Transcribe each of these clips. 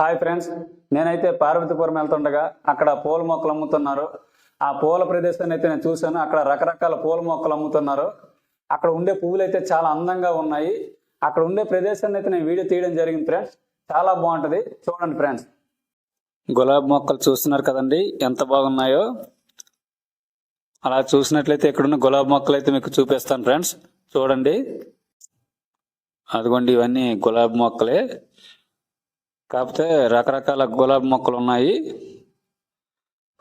Hi friends, నేనైతే పార్వతీపురం వెళ్తుండగా అక్కడ పూల మొక్కలు అమ్ముతున్నారు. ఆ పూల ప్రదేశాన్ని అయితే నేను చూశాను. అక్కడ రకరకాల పూల మొక్కలు అమ్ముతున్నారు. అక్కడ ఉండే పువ్వులు అయితే చాలా అందంగా ఉన్నాయి. అక్కడ ఉండే ప్రదేశాన్ని అయితే నేను వీడియో తీయడం జరిగింది ఫ్రెండ్స్. చాలా బాగుంటది, చూడండి ఫ్రెండ్స్. గులాబీ మొక్కలు చూస్తున్నారు కదండి, ఎంత బాగున్నాయో. అలా చూసినట్లయితే ఇక్కడున్న గులాబీ మొక్కలు అయితే మీకు చూపిస్తాను ఫ్రెండ్స్. చూడండి, అదిగోండి, ఇవన్నీ గులాబీ మొక్కలే, కాకపోతే రకరకాల గులాబీ మొక్కలు ఉన్నాయి.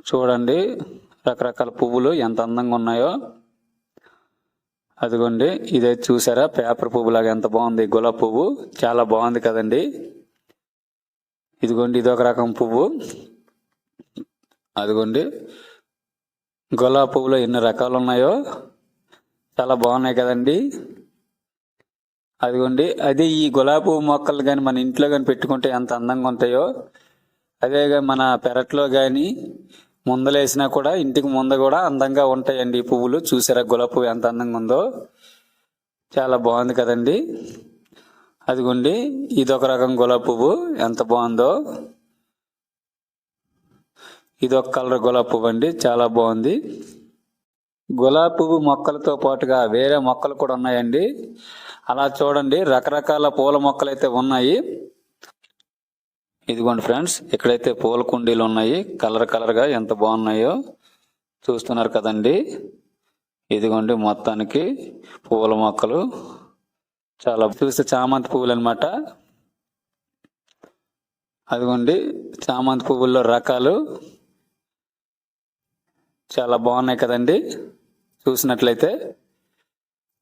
చూడండి, రకరకాల పువ్వులు ఎంత అందంగా ఉన్నాయో. అదిగోండి, ఇదే చూసారా, పేపర్ పువ్వు లాగా ఎంత బాగుంది. గులాబీ పువ్వు చాలా బాగుంది కదండి. ఇదిగోండి, ఇదొక రకం పువ్వు. అదిగోండి, గులాబీ పువ్వులో ఎన్ని రకాలు ఉన్నాయో, చాలా బాగున్నాయి కదండి. అదిగోండి, అది ఈ గులాబీ పువ్వు మొక్కలు కానీ మన ఇంట్లో కానీ పెట్టుకుంటే ఎంత అందంగా ఉంటాయో, అదేగా మన పెరట్లో కానీ ముందలేసినా కూడా ఇంటికి ముందు కూడా అందంగా ఉంటాయండి ఈ పువ్వులు. చూసారా గులాబీ పువ్వు ఎంత అందంగా ఉందో, చాలా బాగుంది కదండి. అదిగోండి, ఇదొక రకం గులాబీ పువ్వు, ఎంత బాగుందో. ఇదొక కలర్ గులాబీ పువ్వు అండి, చాలా బాగుంది. గులాబీ పువ్వు మొక్కలతో పాటుగా వేరే మొక్కలు కూడా ఉన్నాయండి. అలా చూడండి, రకరకాల పూల మొక్కలు అయితే ఉన్నాయి. ఇదిగోండి ఫ్రెండ్స్, ఇక్కడైతే పూల కుండీలు ఉన్నాయి, కలర్ కలర్గా ఎంత బాగున్నాయో చూస్తున్నారు కదండి. ఇదిగోండి, మొత్తానికి పూల మొక్కలు చాలా చూస్తే చామంతి పువ్వులు అనమాట. అదిగోండి, చామంతి పువ్వుల్లో రకాలు చాలా బాగున్నాయి కదండి చూసినట్లయితే.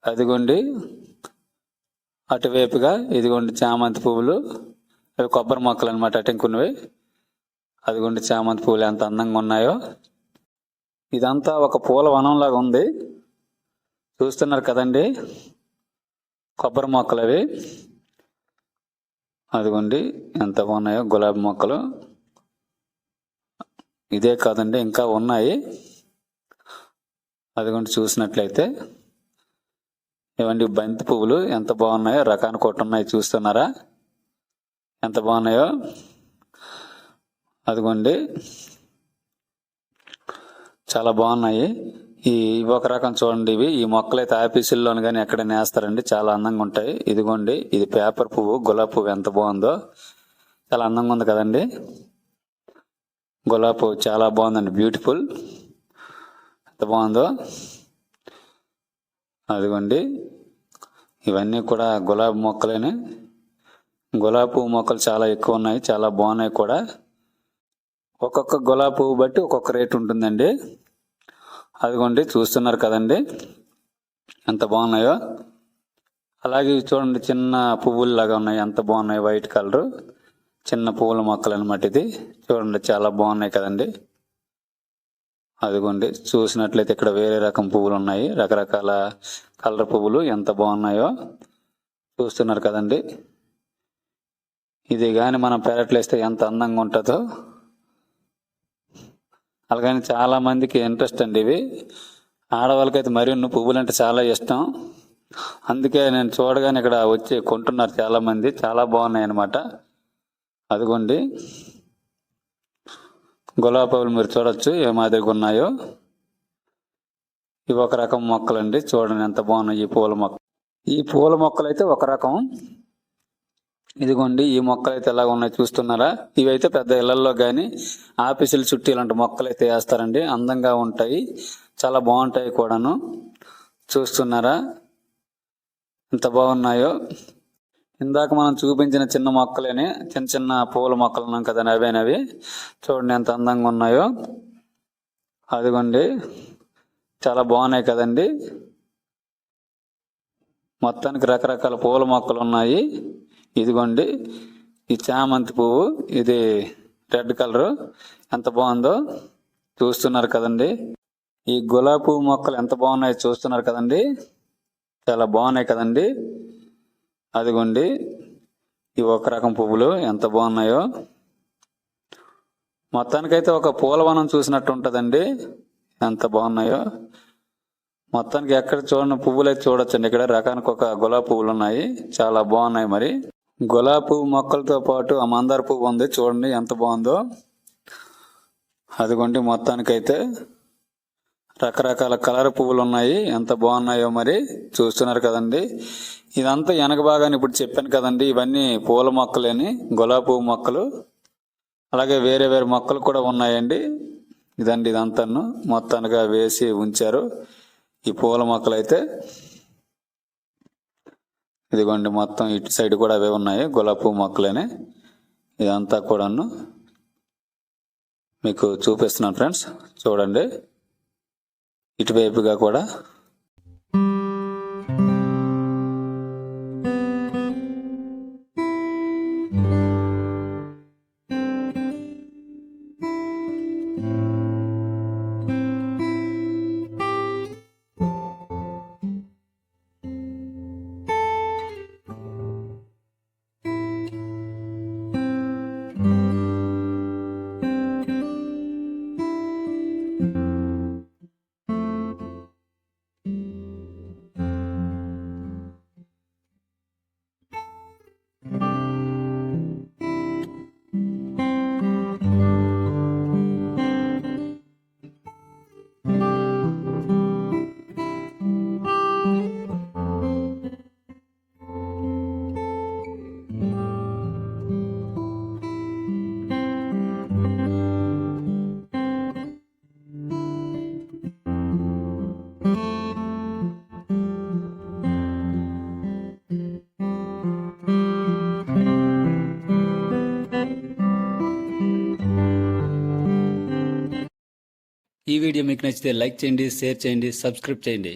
అదిగోండి, అటువైపుగా ఇదిగోండి చామంతి పువ్వులు, అవి కొబ్బరి మొక్కలు అనమాట, అటెంకున్నవి. అదిగోండి, చామంతి పువ్వులు ఎంత అందంగా ఉన్నాయో. ఇదంతా ఒక పూల వనంలాగా ఉంది, చూస్తున్నారు కదండి, కొబ్బరి మొక్కలు అవి. అదిగోండి, ఎంత బాగున్నాయో గులాబీ మొక్కలు. ఇదే కాదండి, ఇంకా ఉన్నాయి. అదిగోండి, చూసినట్లయితే ఇవ్వండి బంతి పువ్వులు ఎంత బాగున్నాయో, రకానికి ఒకటి ఉన్నాయి, చూస్తున్నారా ఎంత బాగున్నాయో. అదిగోండి, చాలా బాగున్నాయి. ఇవి ఒక రకం చూడండి, ఈ మొక్కలు అయితే ఆఫీసుల్లోని కానీ ఎక్కడైనా వేస్తారండి, చాలా అందంగా ఉంటాయి. ఇదిగోండి, ఇది పేపర్ పువ్వు, గులాబీ పువ్వు ఎంత బాగుందో, చాలా అందంగా ఉంది కదండి. గులాబీ పువ్వు చాలా బాగుందండి, బ్యూటిఫుల్, ఎంత బాగుందో. అదిగోండి, ఇవన్నీ కూడా గులాబీ మొక్కలేనే. గులాబీ పువ్వు మొక్కలు చాలా ఎక్కువ ఉన్నాయి, చాలా బాగున్నాయి కూడా. ఒక్కొక్క గులాబీ పువ్వు బట్టి ఒక్కొక్క రేటు ఉంటుందండి. అదిగోండి, చూస్తున్నారు కదండి ఎంత బాగున్నాయో. అలాగే చూడండి, చిన్న పువ్వులు లాగా ఉన్నాయి, ఎంత బాగున్నాయి, వైట్ కలరు, చిన్న పువ్వుల మొక్కలు అనమాట. ఇది చూడండి, చాలా బాగున్నాయి కదండి. అదిగోండి, చూసినట్లయితే ఇక్కడ వేరే రకం పువ్వులు ఉన్నాయి, రకరకాల కలర్ పువ్వులు ఎంత బాగున్నాయో చూస్తున్నారు కదండి. ఇది కానీ మనం పెరట్లో వేస్తే ఎంత అందంగా ఉంటుందో. అలాగని చాలా మందికి ఇంట్రెస్ట్ అండి ఇవి. ఆడవాళ్ళకైతే మరి పువ్వులు అంటే చాలా ఇష్టం. అందుకే నేను చూడగానే ఇక్కడ వచ్చి కొంటున్నారు చాలా మంది, చాలా బాగున్నాయి అన్నమాట. అదిగోండి, గులాబీ పువ్వులు మీరు చూడొచ్చు ఏ మాదిరిగా ఉన్నాయో. ఇవి ఒక రకం మొక్కలండి, చూడండి ఎంత బాగున్నాయి ఈ పూల మొక్క. ఈ పూల మొక్కలు అయితే ఒక రకం. ఇదిగోండి, ఈ మొక్కలు అయితే ఎలాగ ఉన్నాయి చూస్తున్నారా. ఇవైతే పెద్ద ఇళ్లలో కానీ ఆఫీసుల చుట్టూ ఇలాంటి మొక్కలు అయితే వేస్తారండి, అందంగా ఉంటాయి, చాలా బాగుంటాయి కూడాను. చూస్తున్నారా ఎంత బాగున్నాయో. ఇందాక మనం చూపించిన చిన్న మొక్కలేని చిన్న చిన్న పూల మొక్కలు ఉన్నాం కదండి, అవేనవి. చూడండి ఎంత అందంగా ఉన్నాయో. అదిగోండి, చాలా బాగున్నాయి కదండి. మొత్తానికి రకరకాల పూల మొక్కలు ఉన్నాయి. ఇదిగోండి, ఈ చామంతి పువ్వు, ఇది రెడ్ కలరు, ఎంత బాగుందో చూస్తున్నారు కదండి. ఈ గులాబీ పువ్వు మొక్కలు ఎంత బాగున్నాయో చూస్తున్నారు కదండి, చాలా బాగున్నాయి కదండి. అదిగోండి, ఇవి ఒక రకం పువ్వులు ఎంత బాగున్నాయో. మొత్తానికైతే ఒక పూలవనం చూసినట్టు ఉంటుందండి, ఎంత బాగున్నాయో. మొత్తానికి ఎక్కడ చూడని పువ్వులు అయితే చూడొచ్చండి. ఇక్కడ రకానికి ఒక గులాబీ పువ్వులు ఉన్నాయి, చాలా బాగున్నాయి. మరి గులాబీ పువ్వు మొక్కలతో పాటు ఆ మందార పువ్వు ఉంది, చూడండి ఎంత బాగుందో. అదిగోండి మొత్తానికైతే రకరకాల కలర్ పువ్వులు ఉన్నాయి, ఎంత బాగున్నాయో మరి చూస్తున్నారు కదండి. ఇదంతా వెనక భాగాన్ని ఇప్పుడు చెప్పాను కదండి, ఇవన్నీ పూల మొక్కలేని, గులాబీ పువ్వు మొక్కలు. అలాగే వేరే వేరే మొక్కలు కూడా ఉన్నాయండి. ఇదంతా మొత్తానిగా వేసి ఉంచారు ఈ పూల మొక్కలు అయితే. ఇదిగోండి మొత్తం ఇటు సైడ్ కూడా అవే ఉన్నాయి, గులాబీ పువ్వు మొక్కలేని. ఇదంతా కూడాను మీకు చూపిస్తున్నాను ఫ్రెండ్స్, చూడండి ఇటువైపుగా కూడా. ఈ వీడియో మీకు నచ్చితే లైక్ చేయండి, షేర్ చేయండి, సబ్స్క్రైబ్ చేయండి.